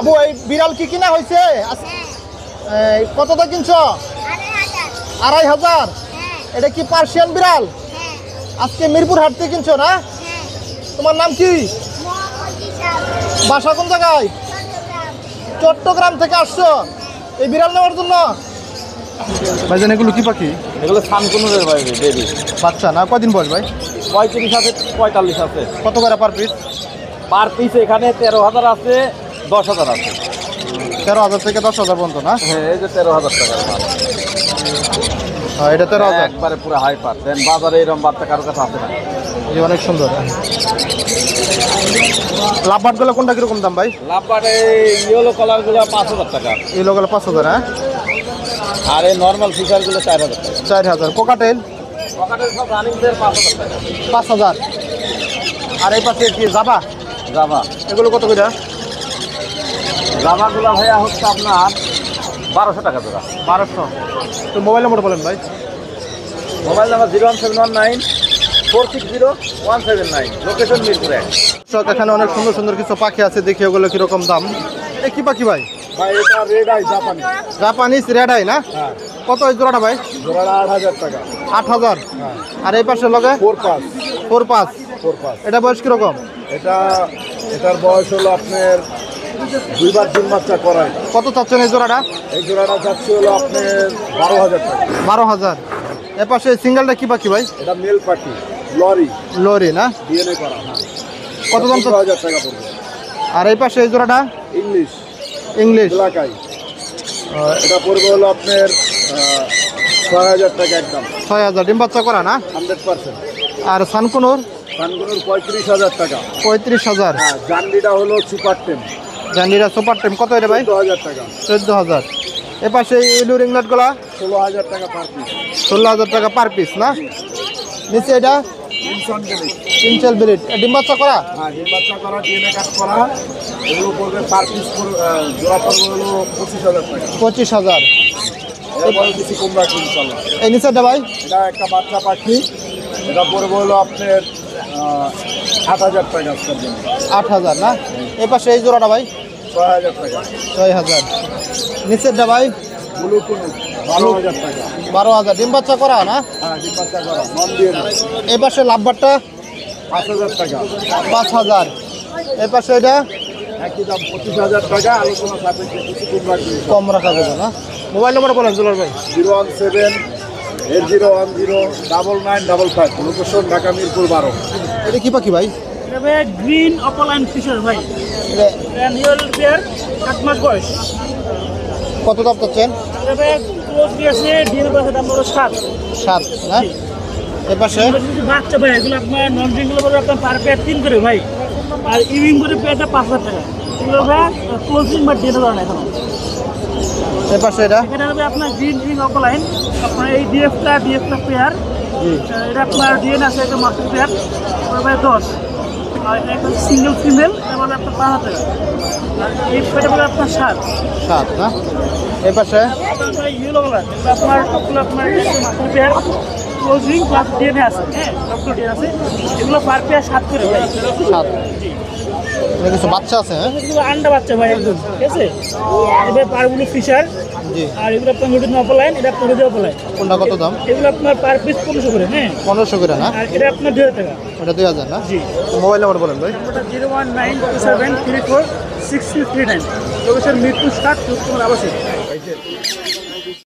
আবু এই বিড়াল কি কিনা হয়েছে? কতটা কিনছো? 2500। এটা কি পার্সিয়ান বিড়াল? আজকে মিরপুর হাট থেকে কিনছো না? তোমার নাম কি? বাসা কোন জায়গায়? চট্টগ্রাম থেকে আসছো এই বিড়াল নেওয়ার জন্য? ভাইজান এগুলো কি পাখি? এগুলো সানকুনুরের ভাই বেবি বাচ্চা না? কদিন বয়স ভাই? 35 আছে 45 আছে। কত করে পার পিস? পার পিস এখানে 13,000 আছে, 10,000 আছে। 13,000 থেকে 10,000 পর্যন্ত না? হ্যাঁ, এই যে 13,000 টাকার মাল। এটা 13,000 একবারে পুরো হাই পার। দেন বাজারে এরকম বাচ্চা কারোর কাছে আছে না। এই অনেক সুন্দর। লাভবার্ড গুলো কোনটা কিরকম দাম ভাই? লাভবার্ড ইয়েলো কালার গুলো 5,000 টাকা। এই লোকগুলো 5,000। হ্যাঁ, আর এই নর্মাল ফিচার গুলো 4,000 টাকা। 4,000। কোকাটেল পকেটের সব রানিং দের 5,000 টাকা। 5,000। আর এই পাশে কি জাবা? জাভা এগুলো কত করে? জাভা গুলো ভাইয়া হচ্ছে আপনার 1200 টাকা জোড়া। 1200। তো মোবাইল নম্বর বলেন ভাই। Mobile number 01719 460 179, location Mirpur 1। এখানে অনেক সুন্দর সুন্দর কিছু পাখি আছে, দেখি ওগুলো কিরকম দাম। এ কি পাখি ভাই? ভাই এটা রেড আই জাপানি। জাপানিজ রেড আই না? হ্যাঁ। কত এই জোড়াটা ভাই? জোড়াটা 8,000 টাকা। 8,000। হ্যাঁ। আর এই পাশে লগে 4-5। 4-5। এটা বয়স কিরকম? এটার বয়স হলো আপনার 2 বার 3 বাচ্চা করায়। কত চাচ্ছেন এই জোড়াটা? এই জোড়াটা যাচ্ছে হলো আপনার 12,000 টাকা। 12,000। এ পাশে সিঙ্গেলটা কি পাখি ভাই? এটা মেল পাখি লরি লরি না? ডিএনএ করা। হ্যাঁ। কত দাম? 15,000 টাকা পড়বে। আর এই পাশে এই জোড়াটা ইংলিশ ইংলিশ ব্ল্যাক আই, এটা পড়বে হলো আপনার 6,000 টাকা একদম। 6,000। ডিম বাচ্চা করা না? 100%। আর সানকুনুর কানগুলোর 35,000 টাকা। 35,000। হ্যাঁ, জান্ডিটা হলো সুপার টেম। জান্ডিরা সুপার টেম কত এটা ভাই? 14,000 টাকা। 14,000। এ পাশে ইলু রিংলাট গুলা 16,000 টাকা পার পিস। 16,000 টাকা পার পিস না? নিচে এটা ইনসন গেলি। তিনচাল ব্রিড। ডিম বাচ্চা করা? হ্যাঁ, ডিম বাচ্চা করা ডিএনএ কাট করা। এগুলো পড়বে পার পিস জোড়া পড়বে হলো 25,000 টাকা। 25,000। এরপরে কিছু কম রাখি ইনশাল্লাহ। এই নিচেটা ভাই? এটা একটা বাচ্চা পাখি, এটা পড়বে হলো আপনার 8,000 টাকা আজকের জন্য। 8,000 না? এ পাশে এই জোড়াটা ভাই? 6,000 টাকা। 6,000। নিচেরটা ভাই? ব্লু কুনু 12,000 টাকা। 12,000। ডিম বাচ্চা করা না? হ্যাঁ, ডিম বাচ্চা করা নন ডিএনএ। এ পাশে লাভবারটা 5,000 টাকা। 5,000। এ পাশে এটা একই দাম 25,000 টাকা। আলোচনা সাপেক্ষে কিছু কম রাখি। কম রাখা যাবে না? মোবাইল নম্বর বলেন জুলার ভাই। 017809955, লোকেশন ঢাকা মিরপুর 12। এটা কি পাখি ভাই? গ্রিন অপলাইন ফিশার ভাই, অ্যানুয়াল পেয়ার 8 মাস বয়স। কত দাম চাচ্ছেন? ক্লোজ আছে ডিএনএ পাশে দাম হলো 7। 7 না? এ পাশে বাচ্চা ভাই এগুলো আপনার নন ড্রিঙ্কগুলো বলে আপনার পার পেয়ার 3 করে ভাই, আর ইভিং করে পেয়ারটা 5,000 টাকা। এগুলো ভাই ক্লোজিং বা ডিএনএ করা না এখন। এ পাশে এটা এখানে হবে আপনার গ্রিন রিং অপলাইন, আপনার এই ডিএফটা পেয়ার। এটা আপনার ডিএনএ আছে একটা মাস্টার পেয়ার, ভাই 10। আর একটা সিঙ্গেল ফিমেল, এটা বলে আপনার 5,000 টাকা। আর এই পেয়ারটা বলে আপনার 7। 7 না? এ পাশে ইয়েলো কালার, আপনার সবগুলো আপনার master pair closing plus DNA আছে। হ্যাঁ, সবগুলো ডিএনএ আছে। এগুলো পার পেয়ার 7 করে ভাই। 7। এখানে কিছু বাচ্চা আছে? হ্যাঁ, এগুলো আন্ডা বাচ্চা ভাই একদম, ঠিক আছে? এবার পারগুলো ফিশার। জি। আর এগুলো আপনার মিডিয়াম অপলাইন, এটা আপনার মিডিয়াম অপলাইন। কোনটা কত দাম? এগুলো আপনার পার পিস 1500 করে। হ্যাঁ, 1500 করে না? আর এটা আপনার 2,000 টাকা। এটা 2,000 না? জি। মোবাইল নম্বর বলেন ভাই। ওটা 01927346639, লোকেশন মিরপুর 7, চট্টগ্রাম আবাসিক।